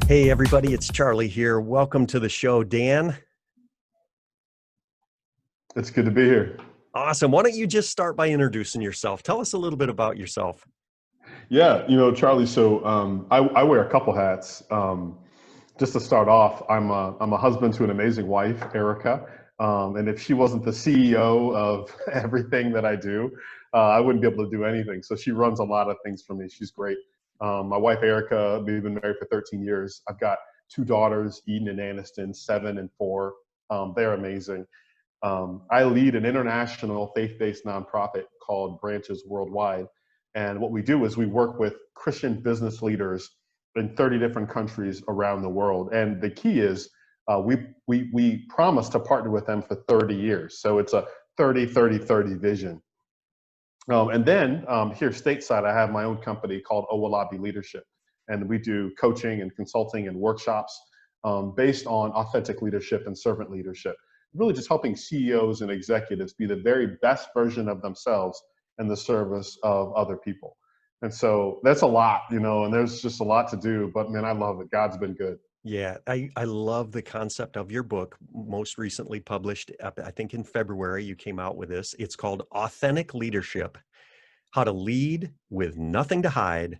Hey, everybody, it's Charlie here. Welcome to the show, Dan. It's good to be here. Awesome. Why don't you just start by introducing yourself? Tell us a little bit about yourself. Yeah, Charlie. So I wear a couple hats. Just to start off, I'm a husband to an amazing wife, Erica. And if she wasn't the CEO of everything that I do, I wouldn't be able to do anything. So she runs a lot of things for me. She's great. My wife, Erica, we've been married for 13 years. I've got two daughters, Eden and Aniston, 7 and 4. They're amazing. I lead an international faith-based nonprofit called Branches Worldwide. And what we do is we work with Christian business leaders in 30 different countries around the world. And the key is we promise to partner with them for 30 years. So it's a 30-30-30 vision. And then here stateside, I have my own company called Owolabi Leadership. And we do coaching and consulting and workshops based on authentic leadership and servant leadership, really just helping CEOs and executives be the very best version of themselves in the service of other people. And so that's a lot, and there's just a lot to do, but man, I love it. God's been good. Yeah, I love the concept of your book, most recently published, I think in February, you came out with this. It's called Authentic Leadership: How to Lead with Nothing to Hide,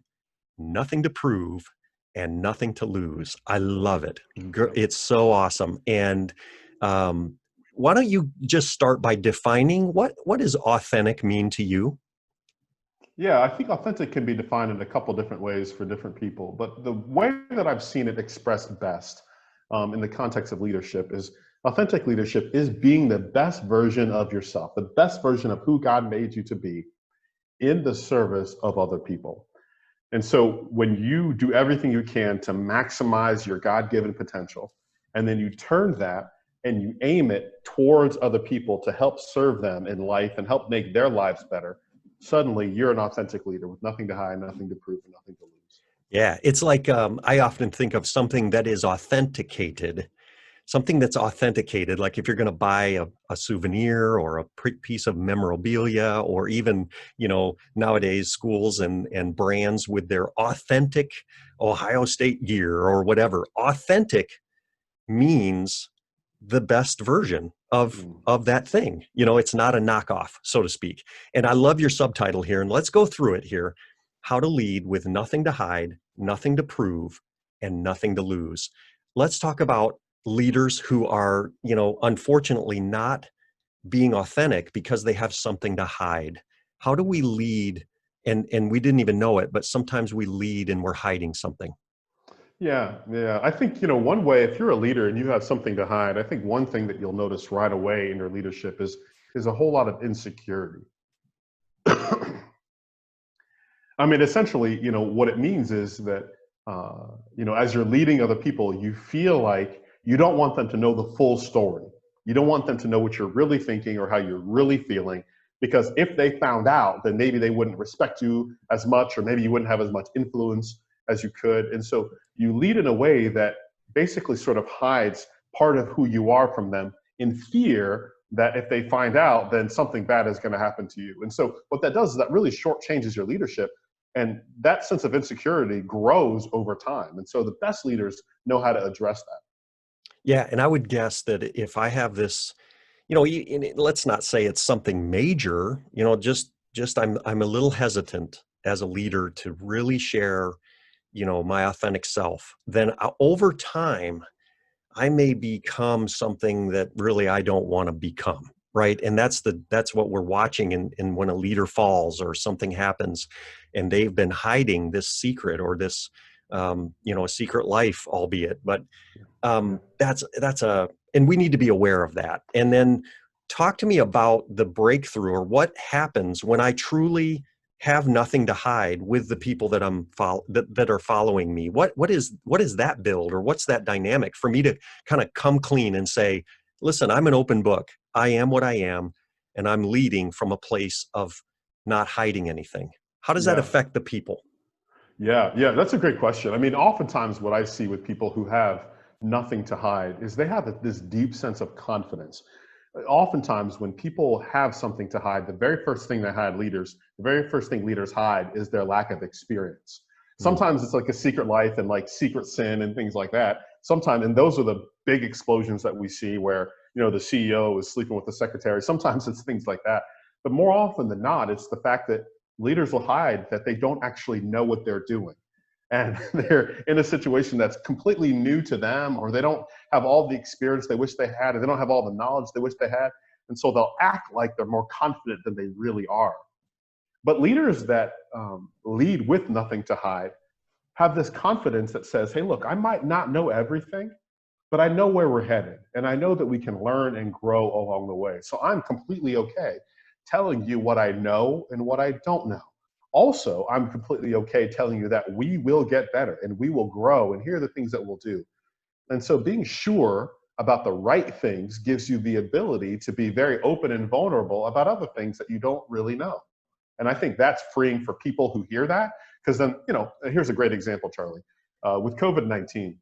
Nothing to Prove, and Nothing to Lose. I love it. It's so awesome. And why don't you just start by defining what does authentic mean to you? Yeah, I think authentic can be defined in a couple different ways for different people. But the way that I've seen it expressed best in the context of leadership is authentic leadership is being the best version of yourself, the best version of who God made you to be in the service of other people. And so when you do everything you can to maximize your God-given potential, and then you turn that and you aim it towards other people to help serve them in life and help make their lives better, suddenly you're an authentic leader with nothing to hide, nothing to prove, and nothing to lose. Yeah, it's like I often think of something that is authenticated, something that's authenticated, like if you're going to buy a souvenir or a piece of memorabilia, or even, nowadays schools and brands with their authentic Ohio State gear or whatever. Authentic means the best version Mm. of that thing. It's not a knockoff, so to speak. And I love your subtitle here, and let's go through it here. How to lead with nothing to hide, nothing to prove, and nothing to lose. Let's talk about leaders who are, unfortunately not being authentic because they have something to hide. How do we lead? And we didn't even know it, but sometimes we lead and we're hiding something. Yeah, yeah. I think, one way, if you're a leader and you have something to hide, I think one thing that you'll notice right away in your leadership is a whole lot of insecurity. I mean, essentially, what it means is that, as you're leading other people, you feel like you don't want them to know the full story. You don't want them to know what you're really thinking or how you're really feeling, because if they found out, then maybe they wouldn't respect you as much, or maybe you wouldn't have as much influence as you could. And so you lead in a way that basically sort of hides part of who you are from them, in fear that if they find out, then something bad is going to happen to you. And so what that does is that really shortchanges your leadership, and that sense of insecurity grows over time. And so the best leaders know how to address that. Yeah, and I would guess that if I have this, let's not say it's something major, just I'm a little hesitant as a leader to really share, my authentic self. Then over time, I may become something that really I don't want to become, right? And that's what we're watching. And when a leader falls or something happens, and they've been hiding this secret or this, a secret life, albeit, but Yeah. and we need to be aware of that. And then talk to me about the breakthrough, or what happens when I truly have nothing to hide with the people that that are following me. What is that build, or what's that dynamic for me to kind of come clean and say, listen, I'm an open book. I am what I am, and I'm leading from a place of not hiding anything. How does that Yeah. affect the people? Yeah, yeah, that's a great question. I mean, oftentimes what I see with people who have nothing to hide is they have this deep sense of confidence. Oftentimes, when people have something to hide, the very first thing leaders hide is their lack of experience. Mm. Sometimes it's like a secret life and like secret sin and things like that. Sometimes, and those are the big explosions that we see where, the CEO is sleeping with the secretary. Sometimes it's things like that. But more often than not, it's the fact that leaders will hide that they don't actually know what they're doing. And they're in a situation that's completely new to them, or they don't have all the experience they wish they had, or they don't have all the knowledge they wish they had. And so they'll act like they're more confident than they really are. But leaders that lead with nothing to hide have this confidence that says, hey, look, I might not know everything, but I know where we're headed. And I know that we can learn and grow along the way. So I'm completely okay telling you what I know and what I don't know. Also, I'm completely okay telling you that we will get better and we will grow, and here are the things that we'll do. And so being sure about the right things gives you the ability to be very open and vulnerable about other things that you don't really know. And I think that's freeing for people who hear that, because then, here's a great example, Charlie. With COVID-19,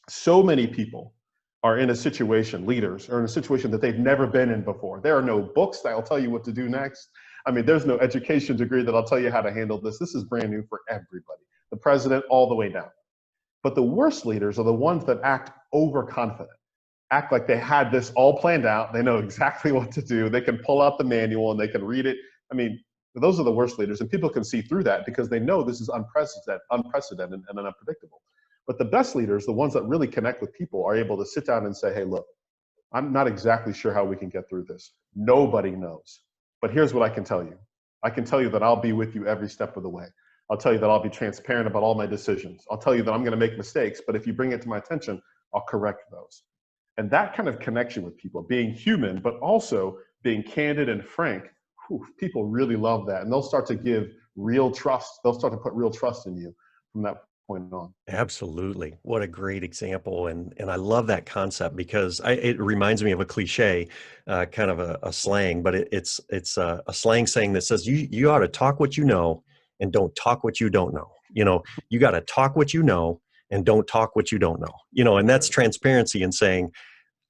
so many people are in a situation, leaders are in a situation that they've never been in before. There are no books that'll tell you what to do next. I mean, there's no education degree that'll tell you how to handle this. This is brand new for everybody, the president all the way down. But the worst leaders are the ones that act overconfident, act like they had this all planned out. They know exactly what to do. They can pull out the manual and they can read it. I mean, those are the worst leaders, and people can see through that because they know this is unprecedented and unpredictable. But the best leaders, the ones that really connect with people, are able to sit down and say, hey, look, I'm not exactly sure how we can get through this. Nobody knows. But here's what I can tell you. I can tell you that I'll be with you every step of the way. I'll tell you that I'll be transparent about all my decisions. I'll tell you that I'm going to make mistakes, but if you bring it to my attention, I'll correct those. And that kind of connection with people, being human, but also being candid and frank, people really love that. And they'll start to give real trust. They'll start to put real trust in you from that point on. Absolutely. What a great example. And I love that concept because it reminds me of a cliche, kind of a slang, but it's a slang saying that says you ought to talk what you know and don't talk what you don't know. You got to talk what you know and don't talk what you don't know. And that's transparency and saying,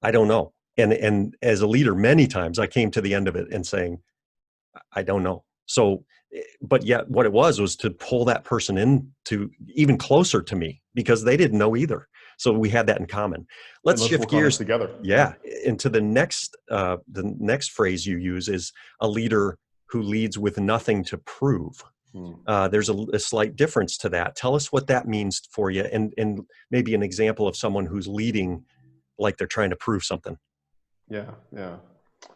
I don't know. And as a leader, many times I came to the end of it and saying, I don't know. So, but yet what it was to pull that person in to even closer to me because they didn't know either. So we had that in common. Let's shift gears together. Yeah. Into the next phrase you use is a leader who leads with nothing to prove. There's a slight difference to that. Tell us what that means for you and maybe an example of someone who's leading like they're trying to prove something. Yeah.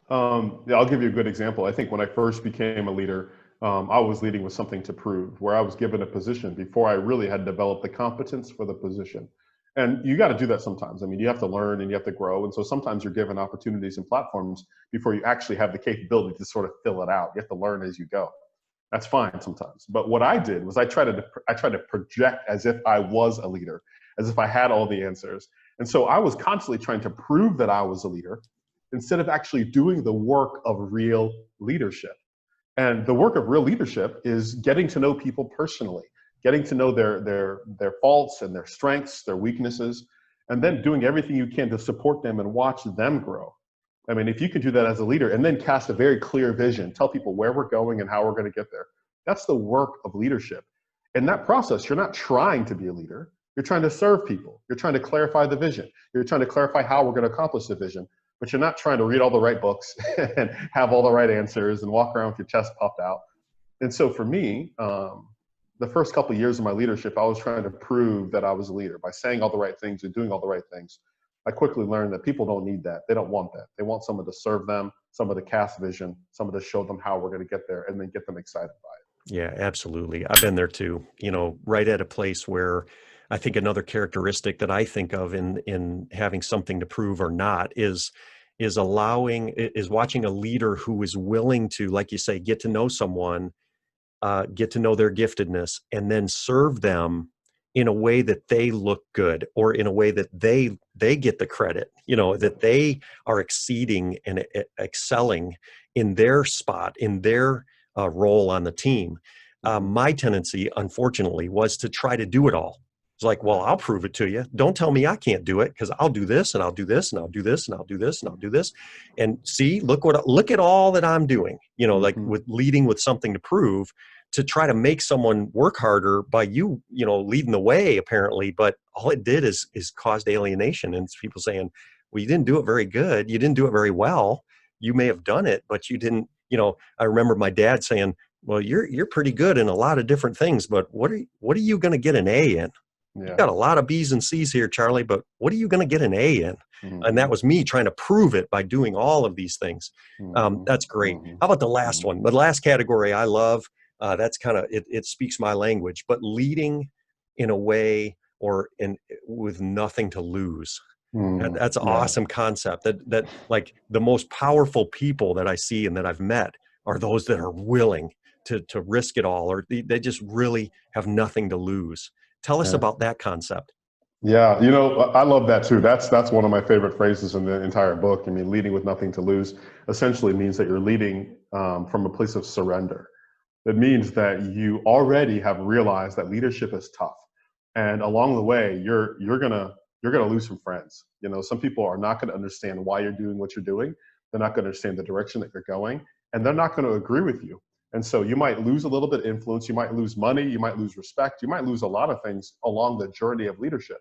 I'll give you a good example. I think when I first became a leader, I was leading with something to prove, where I was given a position before I really had developed the competence for the position. And you got to do that sometimes. I mean, you have to learn and you have to grow. And so sometimes you're given opportunities and platforms before you actually have the capability to sort of fill it out. You have to learn as you go. That's fine sometimes. But what I did was I tried to project as if I was a leader, as if I had all the answers. And so I was constantly trying to prove that I was a leader instead of actually doing the work of real leadership. And the work of real leadership is getting to know people personally, getting to know their faults and their strengths, their weaknesses, and then doing everything you can to support them and watch them grow. I mean, if you can do that as a leader and then cast a very clear vision, tell people where we're going and how we're going to get there, that's the work of leadership. In that process, you're not trying to be a leader. You're trying to serve people. You're trying to clarify the vision. You're trying to clarify how we're going to accomplish the vision. But you're not trying to read all the right books and have all the right answers and walk around with your chest puffed out. And so for me, the first couple of years of my leadership, I was trying to prove that I was a leader by saying all the right things and doing all the right things. I quickly learned that people don't need that. They don't want that. They want someone to serve them, someone to cast vision, someone to show them how we're going to get there and then get them excited by it. Yeah, absolutely. I've been there too, right at a place where I think another characteristic that I think of in having something to prove or not is watching a leader who is willing to, like you say, get to know someone, get to know their giftedness, and then serve them in a way that they look good or in a way that they get the credit, that they are exceeding and excelling in their spot, in their role on the team. My tendency, unfortunately, was to try to do it all. It's like, well, I'll prove it to you. Don't tell me I can't do it because I'll do this and I'll do this and I'll do this and I'll do this and I'll do this. And see, look at all that I'm doing, like with leading with something to prove. to try to make someone work harder by leading the way, apparently. But all it did is caused alienation, and people saying, well, you didn't do it very good. You didn't do it very well. You may have done it, but you didn't, I remember my dad saying, well, you're pretty good in a lot of different things, but what are you going to get an A in? You Yeah. got a lot of B's and C's here, Charlie, but what are you going to get an A in? And that Hmm. was me trying to prove it by doing all of these things. Hmm. That's great. Hmm. How about the last Hmm. one? The last category I love, that's kind of, it speaks my language, but leading in a way with nothing to lose. That's an Yeah. awesome concept that like the most powerful people that I see and that I've met are those that are willing to risk it all, or they just really have nothing to lose. Tell us Yeah. about that concept. Yeah, I love that too. That's one of my favorite phrases in the entire book. I mean, leading with nothing to lose essentially means that you're leading from a place of surrender. It means that you already have realized that leadership is tough, and along the way, you're gonna lose some friends. Some people are not going to understand why you're doing what you're doing. They're not going to understand the direction that you're going, and they're not going to agree with you. And so you might lose a little bit of influence. You might lose money. You might lose respect. You might lose a lot of things along the journey of leadership.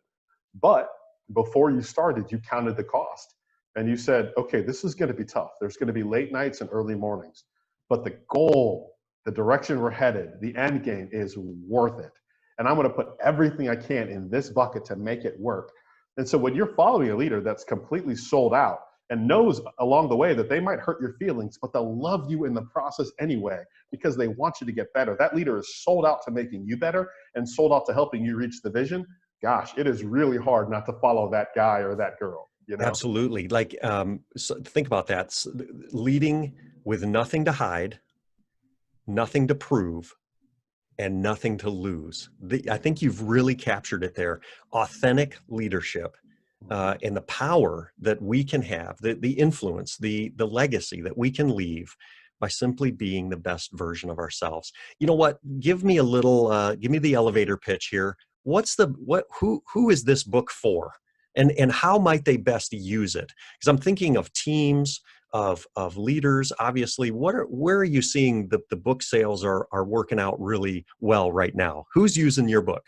But before you started, you counted the cost and you said, okay, this is going to be tough. There's going to be late nights and early mornings, but the goal, the direction we're headed, the end game is worth it. And I'm going to put everything I can in this bucket to make it work. And so when you're following a leader that's completely sold out and knows along the way that they might hurt your feelings, but they'll love you in the process anyway because they want you to get better. That leader is sold out to making you better and sold out to helping you reach the vision. Gosh, it is really hard not to follow that guy or that girl. Absolutely. Like, so think about that. Leading with nothing to hide, nothing to prove, and nothing to lose. I think you've really captured it there. Authentic leadership, and the power that we can have, the influence, the legacy that we can leave by simply being the best version of ourselves. You know what? Give me the elevator pitch here. Who is this book for? And how might they best use it? Because I'm thinking of teams, of leaders. Obviously, where are you seeing the book sales are working out really well right now? Who's using your book?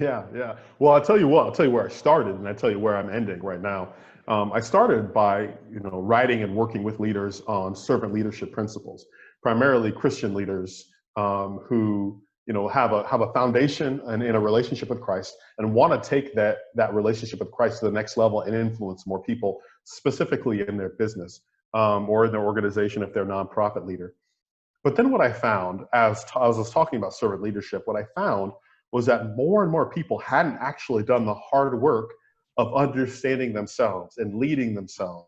Yeah, yeah. Well, I'll tell you what. I'll tell you where I started, and I'll tell you where I'm ending right now. I started by writing and working with leaders on servant leadership principles, primarily Christian leaders who have a foundation and in a relationship with Christ and want to take that relationship with Christ to the next level and influence more people, specifically in their business or in their organization if they're a nonprofit leader. But then what I found as I was talking about servant leadership, what I found was that more and more people hadn't actually done the hard work of understanding themselves and leading themselves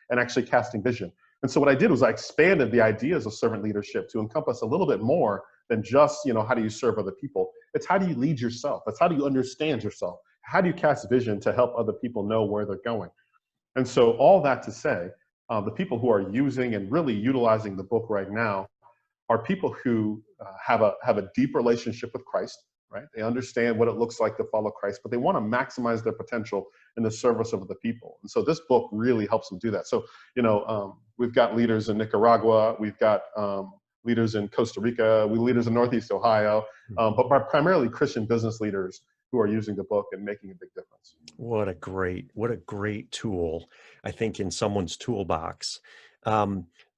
and actually casting vision. And so what I did was I expanded the ideas of servant leadership to encompass a little bit more than just, how do you serve other people? It's how do you lead yourself? It's how do you understand yourself? How do you cast vision to help other people know where they're going? And so all that to say, the people who are using and really utilizing the book right now are people who have a deep relationship with Christ, right? They understand what it looks like to follow Christ, but they want to maximize their potential in the service of the people. And so this book really helps them do that. So, we've got leaders in Nicaragua, we've got leaders in Costa Rica, leaders in Northeast Ohio, but primarily Christian business leaders who are using the book and making a big difference. What a great tool, I think, in someone's toolbox.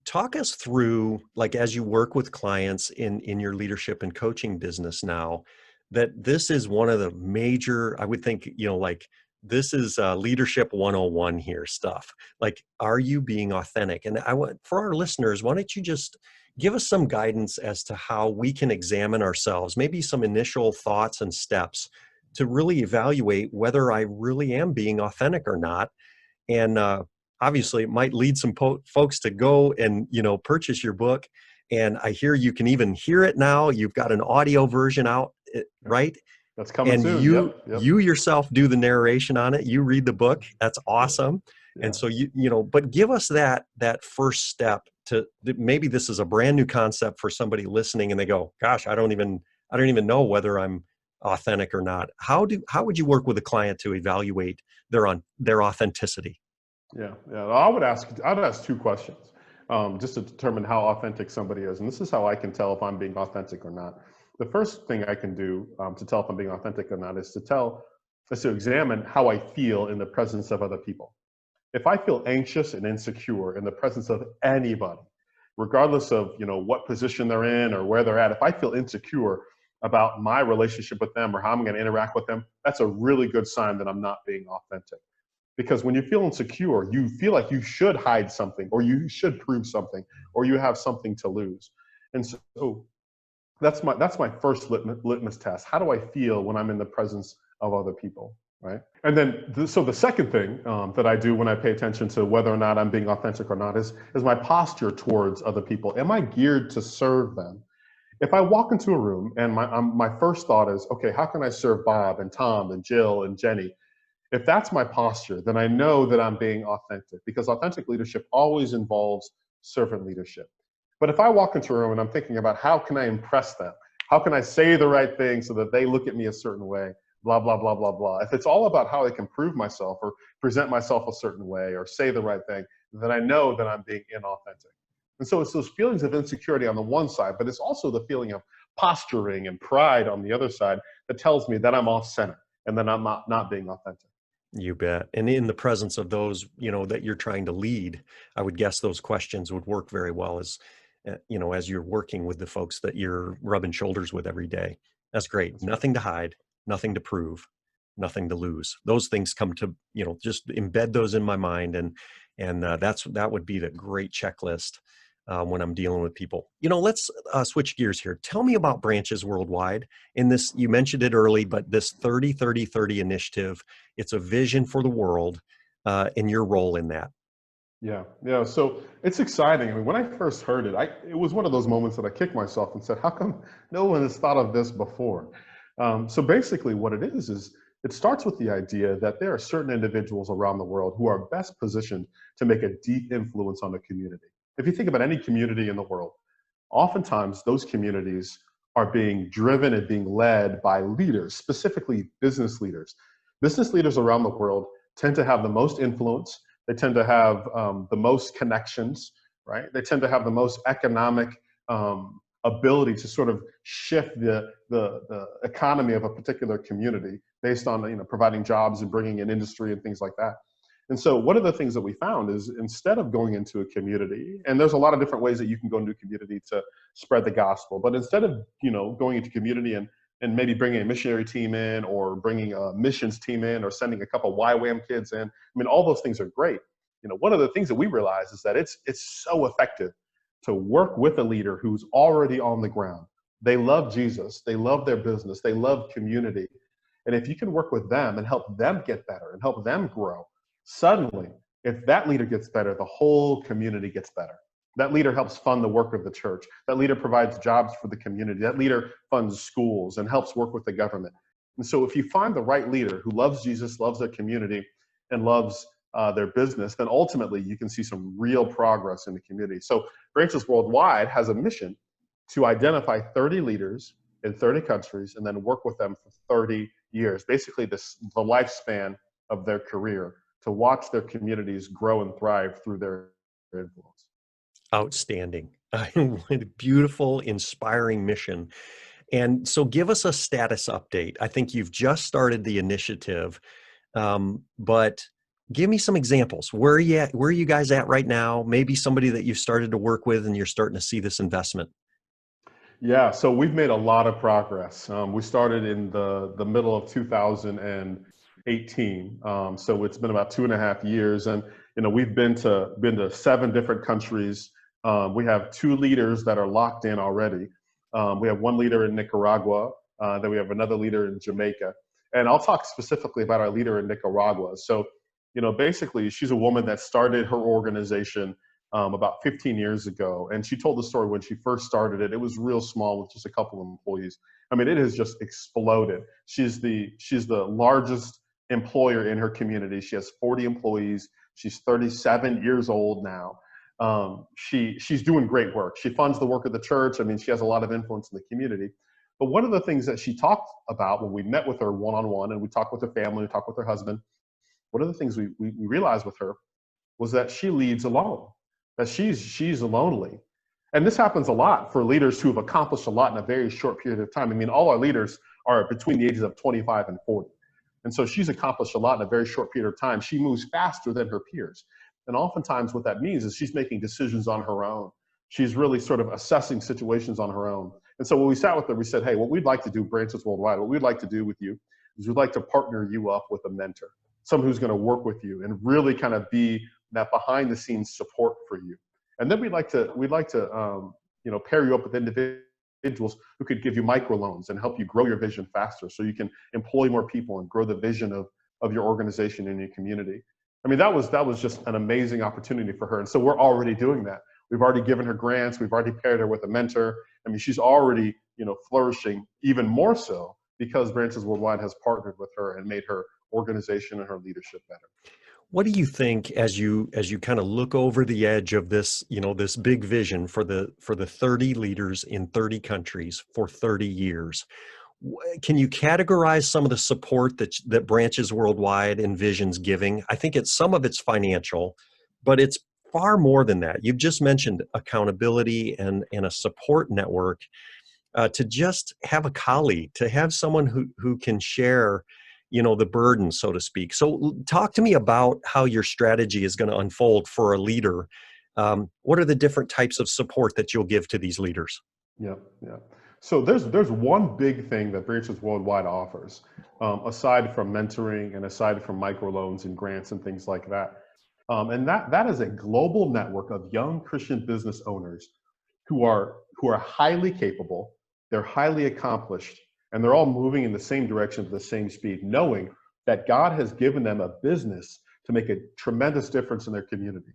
Talk us through, like, as you work with clients in your leadership and coaching business now, that this is one of the major, I would think, like, this is leadership 101 here stuff. Like, are you being authentic? And I want, for our listeners, why don't you just give us some guidance as to how we can examine ourselves, maybe some initial thoughts and steps to really evaluate whether I really am being authentic or not. And obviously, it might lead some folks to go and purchase your book. And I hear you can even hear it now. You've got an audio version out, right? That's coming And soon. Yep. Yep. you yourself do the narration on it. You read the book. That's awesome. Yeah. And so but give us that first step to maybe this is a brand new concept for somebody listening, and they go, "Gosh, I don't even know whether I'm authentic or not." How would you work with a client to evaluate their authenticity? Yeah. I'd ask two questions. just to determine how authentic somebody is. And this is how I can tell if I'm being authentic or not. The first thing I can do to tell if I'm being authentic or not is to examine how I feel in the presence of other people. If I feel anxious and insecure in the presence of anybody, regardless of what position they're in or where they're at, if I feel insecure about my relationship with them or how I'm going to interact with them, that's a really good sign that I'm not being authentic. Because when you feel insecure, you feel like you should hide something or you should prove something or you have something to lose. And so that's my first litmus test. How do I feel when I'm in the presence of other people, right? And then so the second thing that I do when I pay attention to whether or not I'm being authentic or not is my posture towards other people. Am I geared to serve them? If I walk into a room and my first thought is, okay, how can I serve Bob and Tom and Jill and Jenny? If that's my posture, then I know that I'm being authentic, because authentic leadership always involves servant leadership. But if I walk into a room and I'm thinking about how can I impress them? How can I say the right thing so that they look at me a certain way? Blah, blah, blah, blah, blah. If it's all about how I can prove myself or present myself a certain way or say the right thing, then I know that I'm being inauthentic. And so it's those feelings of insecurity on the one side, but it's also the feeling of posturing and pride on the other side that tells me that I'm off center and that I'm not being authentic. You bet. And in the presence of those, that you're trying to lead, I would guess those questions would work very well as you're working with the folks that you're rubbing shoulders with every day. That's great. That's right. Nothing to hide, nothing to prove, nothing to lose. Those things come to, just embed those in my mind. And that would be the great checklist when I'm dealing with people. Let's switch gears here. Tell me about Branches Worldwide. In this, you mentioned it early, but this 30-30-30 initiative, it's a vision for the world, and your role in that. Yeah. So it's exciting. I mean, when I first heard it, it was one of those moments that I kicked myself and said, "How come no one has thought of this before?" So basically, what it is it starts with the idea that there are certain individuals around the world who are best positioned to make a deep influence on the community. If you think about any community in the world, oftentimes those communities are being driven and being led by leaders, specifically business leaders. Business leaders around the world tend to have the most influence. They tend to have the most connections, right? They tend to have the most economic ability to sort of shift the economy of a particular community based on providing jobs and bringing in industry and things like that. And so one of the things that we found is, instead of going into a community, and there's a lot of different ways that you can go into a community to spread the gospel, but instead of going into community and maybe bringing a missionary team in or bringing a missions team in or sending a couple YWAM kids in, I mean, all those things are great. One of the things that we realize is that it's so effective to work with a leader who's already on the ground. They love Jesus, they love their business, they love community. And if you can work with them and help them get better and help them grow, suddenly, if that leader gets better, the whole community gets better. That leader helps fund the work of the church. That leader provides jobs for the community. That leader funds schools and helps work with the government. And so if you find the right leader who loves Jesus, loves their community, and loves their business, then ultimately you can see some real progress in the community. So Branches Worldwide has a mission to identify 30 leaders in 30 countries and then work with them for 30 years, basically the lifespan of their career, to watch their communities grow and thrive through their influence. Outstanding. What a beautiful, inspiring mission. And so give us a status update. I think you've just started the initiative, but give me some examples. Where are you at? Where are you guys at right now? Maybe somebody that you've started to work with and you're starting to see this investment. Yeah, so we've made a lot of progress. We started in the middle of 2018, so it's been about 2.5 years, and we've been to 7 different countries. We have 2 leaders that are locked in already. We have 1 leader in Nicaragua, then we have another leader in Jamaica, and I'll talk specifically about our leader in Nicaragua. So, basically, she's a woman that started her organization about 15 years ago. And she told the story when she first started it. It was real small with just a couple of employees. I mean, it has just exploded. She's the largest employer in her community. She has 40 employees. She's 37 years old now. She's doing great work. She funds the work of the church. I mean, she has a lot of influence in the community. But one of the things that she talked about when we met with her one-on-one and we talked with her family, we talked with her husband, one of the things we realized with her was that she leads alone. that she's lonely. And this happens a lot for leaders who have accomplished a lot in a very short period of time. I mean, all our leaders are between the ages of 25 and 40. And so she's accomplished a lot in a very short period of time. She moves faster than her peers. And oftentimes what that means is she's making decisions on her own. She's really sort of assessing situations on her own. And so when we sat with her, we said, hey, what we'd like to do, Branches Worldwide, what we'd like to do with you is we'd like to partner you up with a mentor, someone who's going to work with you and really kind of be that behind the scenes support for you. And then we'd like to pair you up with individuals who could give you microloans and help you grow your vision faster so you can employ more people and grow the vision of your organization and your community. I mean, that was just an amazing opportunity for her. And so we're already doing that. We've already given her grants. We've already paired her with a mentor. I mean, she's already, flourishing even more so because Branches Worldwide has partnered with her and made her organization and her leadership better. What do you think as you kind of look over the edge of this, this big vision for the 30 leaders in 30 countries for 30 years? Can you categorize some of the support that Branches Worldwide envisions giving? I think some of it's financial, but it's far more than that. You've just mentioned accountability and a support network, to just have a colleague, to have someone who can share, the burden, so to speak. So talk to me about how your strategy is going to unfold for a leader. What are the different types of support that you'll give to these leaders? Yeah, yeah. So there's one big thing that Branches Worldwide offers, aside from mentoring and aside from microloans and grants and things like that. And that is a global network of young Christian business owners who are highly capable, they're highly accomplished, and they're all moving in the same direction at the same speed, knowing that God has given them a business to make a tremendous difference in their community.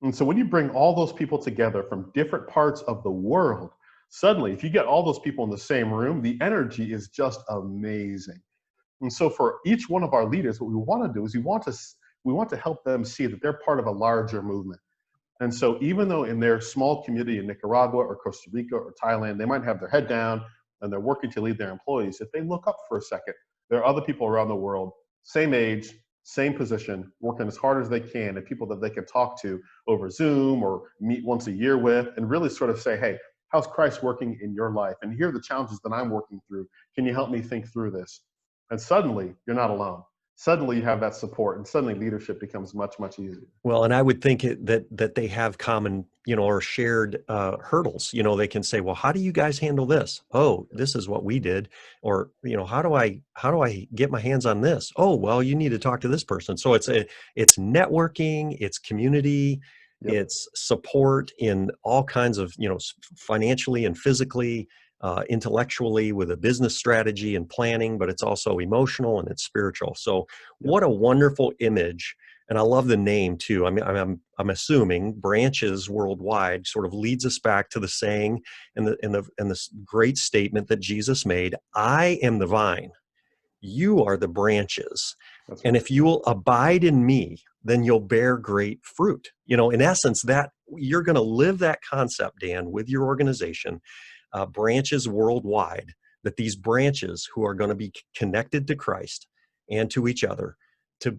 And so when you bring all those people together from different parts of the world, suddenly, if you get all those people in the same room, the energy is just amazing. And so for each one of our leaders, what we want to do is we want to help them see that they're part of a larger movement. And so even though in their small community in Nicaragua or Costa Rica or Thailand, they might have their head down and they're working to lead their employees, if they look up for a second, there are other people around the world, same age, same position, working as hard as they can, and people that they can talk to over Zoom or meet once a year with, and really sort of say, hey, how's Christ working in your life? And here are the challenges that I'm working through. Can you help me think through this? And suddenly, you're not alone. Suddenly, you have that support, and suddenly leadership becomes much, much easier. Well, and I would think that they have common, or shared hurdles. They can say, "Well, how do you guys handle this? Oh, this is what we did." Or, how do I get my hands on this? Oh, well, you need to talk to this person. So it's networking, it's community, Yep. it's support in all kinds of, financially and physically, intellectually, with a business strategy and planning, but it's also emotional and it's spiritual. So Yep. what a wonderful image. And I love the name too. I mean, I'm assuming Branches Worldwide sort of leads us back to the saying and this great statement that Jesus made: "I am the vine, you are the branches. That's And right. if you will abide in me, then you'll bear great fruit." In essence, that you're going to live that concept, Dan, with your organization, Branches Worldwide, that these branches who are going to be connected to Christ and to each other to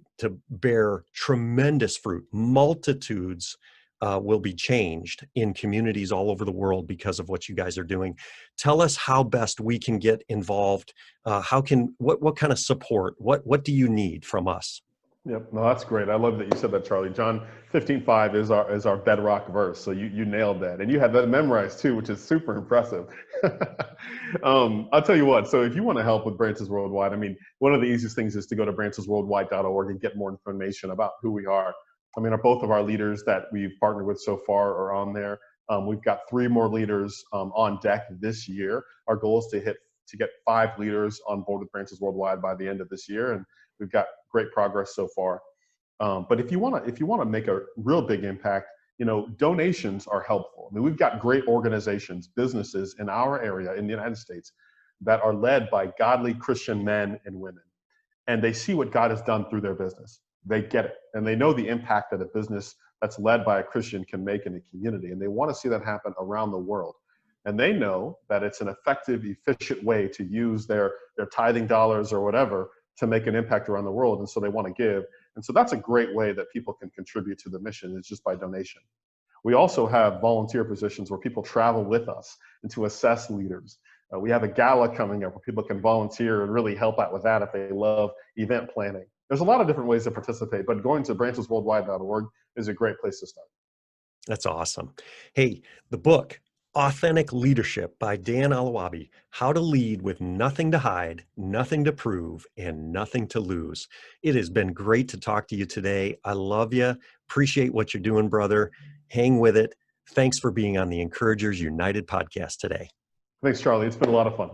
bear tremendous fruit. Multitudes will be changed in communities all over the world because of what you guys are doing. Tell us how best we can get involved. What kind of support? What do you need from us? Yep. No, that's great. I love that you said that, Charlie. John 15:5 is our bedrock verse. So you nailed that. And you had that memorized too, which is super impressive. I'll tell you what, so if you want to help with Branches Worldwide, I mean, one of the easiest things is to go to branchesworldwide.org and get more information about who we are. I mean, both of our leaders that we've partnered with so far are on there. We've got 3 more leaders on deck this year. Our goal is to get 5 leaders on board with Branches Worldwide by the end of this year. And we've got great progress so far. But if you want to make a real big impact, donations are helpful. I mean, we've got great organizations, businesses in our area in the United States that are led by godly Christian men and women. And they see what God has done through their business. They get it. And they know the impact that a business that's led by a Christian can make in a community. And they want to see that happen around the world. And they know that it's an effective, efficient way to use their tithing dollars or whatever to make an impact around the world. And so they want to give. And so that's a great way that people can contribute to the mission, is just by donation. We also have volunteer positions where people travel with us and to assess leaders. We have a gala coming up where people can volunteer and really help out with that if they love event planning. There's a lot of different ways to participate, but going to branchesworldwide.org is a great place to start. That's awesome. Hey, the book, Authentic Leadership by Dan Owolabi, How to Lead with Nothing to Hide, Nothing to Prove, and Nothing to Lose. It has been great to talk to you today. I love you. Appreciate what you're doing, brother. Hang with it. Thanks for being on the Encouragers United podcast today. Thanks, Charlie. It's been a lot of fun.